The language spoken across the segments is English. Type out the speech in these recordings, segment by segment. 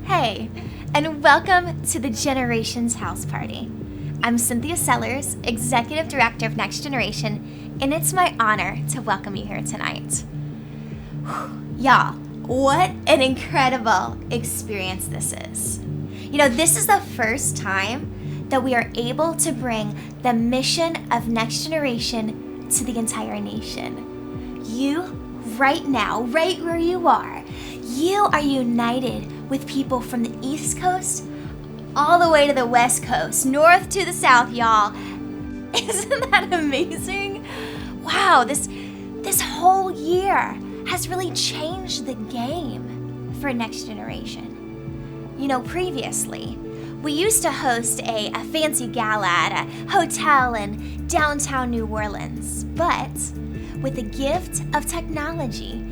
Hey, and welcome to the Generations House Party. I'm Cynthia Sellers, Executive Director of Next Generation, and it's my honor to welcome you here tonight. Y'all, what an incredible experience this is. You know, this is the first time that we are able to bring the mission of Next Generation to the entire nation. You, right now, right where you are united with people from the East Coast all the way to the West Coast, north to the south, y'all. Isn't that amazing? Wow, this whole year has really changed the game for Next Generation. You know, previously, we used to host a fancy gala at a hotel in downtown New Orleans, but with the gift of technology,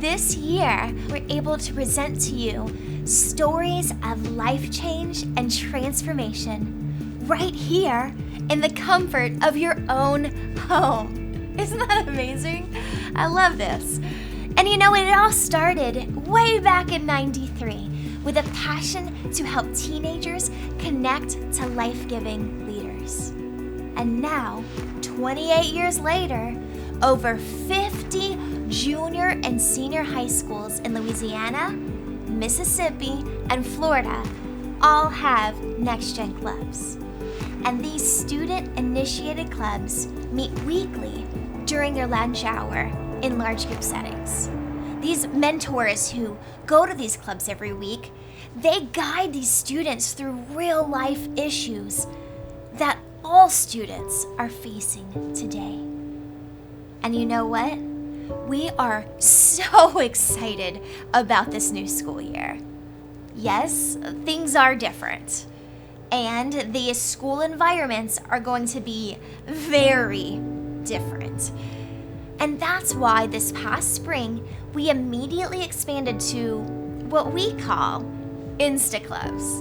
this year, we're able to present to you stories of life change and transformation right here in the comfort of your own home. Isn't that amazing? I love this. And you know, it all started way back in '93 with a passion to help teenagers connect to life-giving leaders. And now, 28 years later, over 50 junior and senior high schools in Louisiana, Mississippi, and Florida all have Next Gen clubs. And these student-initiated clubs meet weekly during their lunch hour in large group settings. These mentors who go to these clubs every week, they guide these students through real-life issues that all students are facing today. And you know what? We are so excited about this new school year. Yes, things are different. And the school environments are going to be very different. And that's why this past spring, we immediately expanded to what we call Insta Clubs.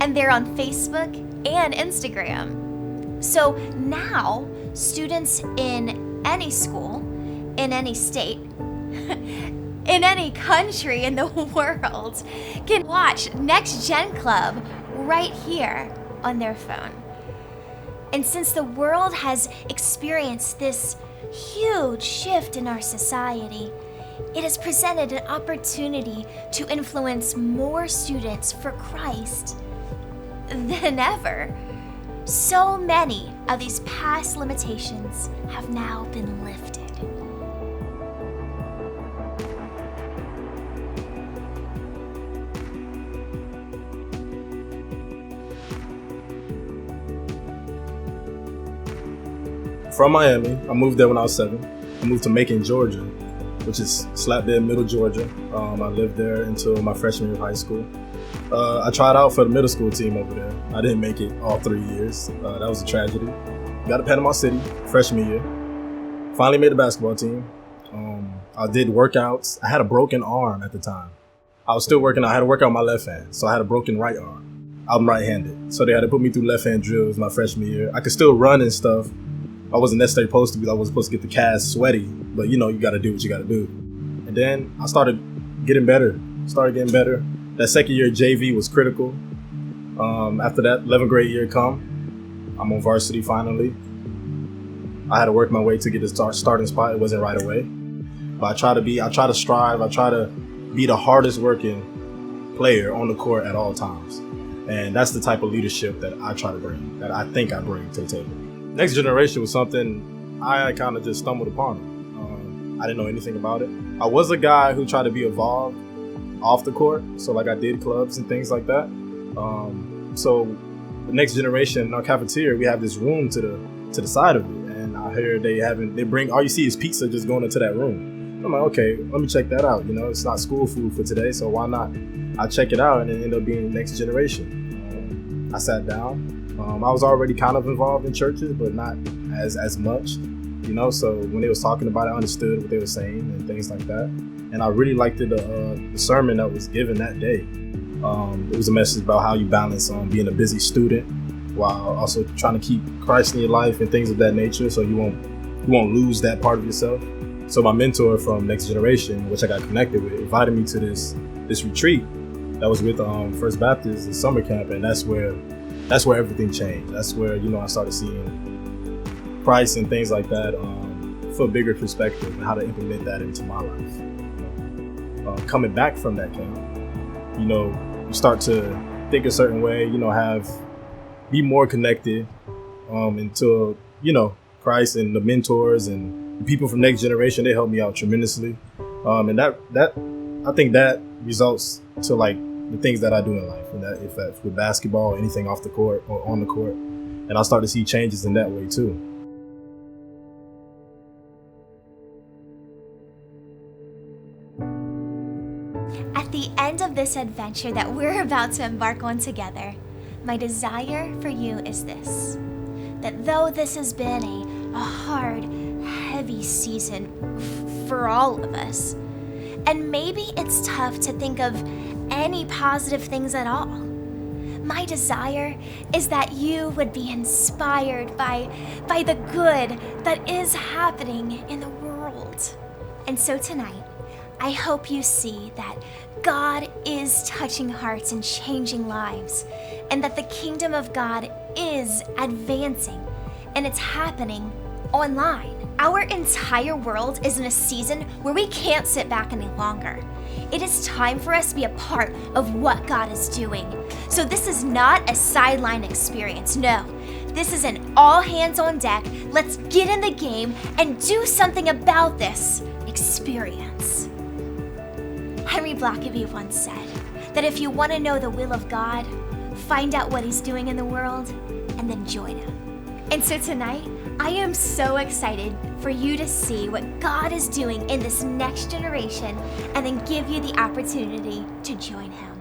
And they're on Facebook and Instagram. So now, students in any school, in any state, in any country in the world can watch Next Gen Club right here on their phone. And since the world has experienced this huge shift in our society, it has presented an opportunity to influence more students for Christ than ever. So many of these past limitations have now been lifted. From Miami, I moved there when I was 7. I moved to Macon, Georgia, which is slap dead middle Georgia. I lived there until my freshman year of high school. I tried out for the middle school team over there. I didn't make it all 3 years. That was a tragedy. Got to Panama City, freshman year. Finally made the basketball team. I did workouts. I had a broken arm at the time. I was still working out. I had to work out my left hand, so I had a broken right arm. I'm right-handed, so they had to put me through left-hand drills my freshman year. I could still run and stuff. I wasn't necessarily supposed to be. I was supposed to get the calves sweaty, but you know, you got to do what you got to do. And then I started getting better. That second year JV was critical. After that 11th grade year come, I'm on varsity finally. I had to work my way to get the starting spot. It wasn't right away, but I try to strive. I try to be the hardest working player on the court at all times. And that's the type of leadership that I try to bring, that I think I bring to the table. Next Generation was something I kind of just stumbled upon. I didn't know anything about it. I was a guy who tried to be involved off the court. So like I did clubs and things like that. So the Next Generation in our cafeteria, we have this room to the side of it. And I hear they bring, all you see is pizza just going into that room. I'm like, okay, let me check that out. You know, it's not school food for today, so why not? I check it out, and it ended up being Next Generation. I sat down. I was already kind of involved in churches, but not as much, you know. So when they was talking about it, I understood what they were saying and things like that. And I really liked the sermon that was given that day. It was a message about how you balance being a busy student while also trying to keep Christ in your life and things of that nature, so you won't lose that part of yourself. So my mentor from Next Generation, which I got connected with, invited me to this retreat that was with First Baptist, the summer camp, and that's where everything changed. That's where, you know, I started seeing Christ and things like that for a bigger perspective and how to implement that into my life. Coming back from that camp, you know, you start to think a certain way, you know, be more connected until, you know, Christ and the mentors and the people from Next Generation, they helped me out tremendously. And that I think that results to like the things that I do in life, and that if that's with basketball, anything off the court or on the court, and I start to see changes in that way too. At the end of this adventure that we're about to embark on together, my desire for you is this: that though this has been a hard, heavy season for all of us, and maybe it's tough to think of any positive things at all, my desire is that you would be inspired by the good that is happening in the world. And so tonight, I hope you see that God is touching hearts and changing lives, and that the kingdom of God is advancing, and it's happening online. Our entire world is in a season where we can't sit back any longer. It is time for us to be a part of what God is doing. So this is not a sideline experience, no. This is an all hands on deck, let's get in the game and do something about this experience. Henry Blackaby once said that if you want to know the will of God, find out what He's doing in the world and then join Him. And so tonight, I am so excited for you to see what God is doing in this next generation and then give you the opportunity to join Him.